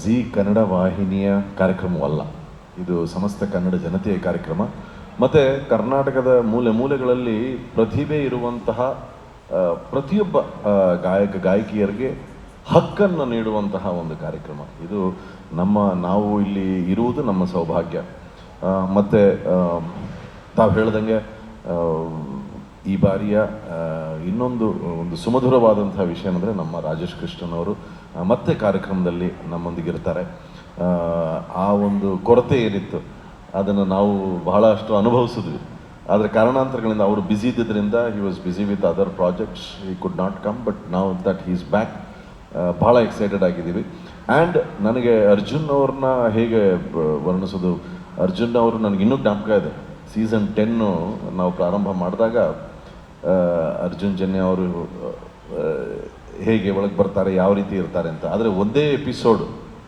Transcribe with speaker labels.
Speaker 1: ಜೀ ಕನ್ನಡ ವಾಹಿನಿಯ ಕಾರ್ಯಕ್ರಮವಲ್ಲ, ಇದು ಸಮಸ್ತ ಕನ್ನಡ ಜನತೆಯ ಕಾರ್ಯಕ್ರಮ. ಮತ್ತು ಕರ್ನಾಟಕದ ಮೂಲೆ ಮೂಲೆಗಳಲ್ಲಿ ಪ್ರತಿಭೆ ಇರುವಂತಹ ಪ್ರತಿಯೊಬ್ಬ ಗಾಯಕ ಗಾಯಕಿಯರಿಗೆ ಹಕ್ಕನ್ನು ನೀಡುವಂತಹ ಒಂದು ಕಾರ್ಯಕ್ರಮ ಇದು. ನಾವು ಇಲ್ಲಿ ಇರುವುದು ನಮ್ಮ ಸೌಭಾಗ್ಯ. ಮತ್ತು ತಾವು ಹೇಳ್ದಂಗೆ ಈ ಬಾರಿಯ ಇನ್ನೊಂದು ಸುಮಧುರವಾದಂತಹ ವಿಷಯ ಅಂದರೆ ನಮ್ಮ ರಾಜೇಶ್ ಕೃಷ್ಣನ್ ಅವರು ಮತ್ತೆ ಕಾರ್ಯಕ್ರಮದಲ್ಲಿ ನಮ್ಮೊಂದಿಗಿರ್ತಾರೆ. ಆ ಒಂದು ಕೊರತೆ ಏನಿತ್ತು ಅದನ್ನು ನಾವು ಬಹಳಷ್ಟು ಅನುಭವಿಸಿದ್ವಿ. ಆದರೆ ಕಾರಣಾಂತರಗಳಿಂದ ಅವರು ಬ್ಯುಸಿ ಇದ್ದಿದ್ದರಿಂದ he was busy with other projects, he could not come. But ನಾವು ದಟ್ ಹೀ ಈಸ್ ಬ್ಯಾಕ್. ಭಾಳ ಎಕ್ಸೈಟೆಡ್ ಆಗಿದ್ದೀವಿ. ಆ್ಯಂಡ್ ನನಗೆ ಅರ್ಜುನ್ ಅವ್ರನ್ನ ಹೇಗೆ ವರ್ಣಿಸೋದು, ಅರ್ಜುನ್ ಅವರು ನನಗಿನ್ನೂ ಜ್ಞಾಪಕ ಇದೆ. ಸೀಸನ್ 10 ನಾವು ಪ್ರಾರಂಭ ಮಾಡಿದಾಗ ಅರ್ಜುನ್ ಜನ್ಯ ಅವರು ಹೇಗೆ ಒಳಗೆ ಬರ್ತಾರೆ, ಯಾವ ರೀತಿ ಇರ್ತಾರೆ ಅಂತ. ಆದರೆ ಒಂದೇ ಎಪಿಸೋಡ್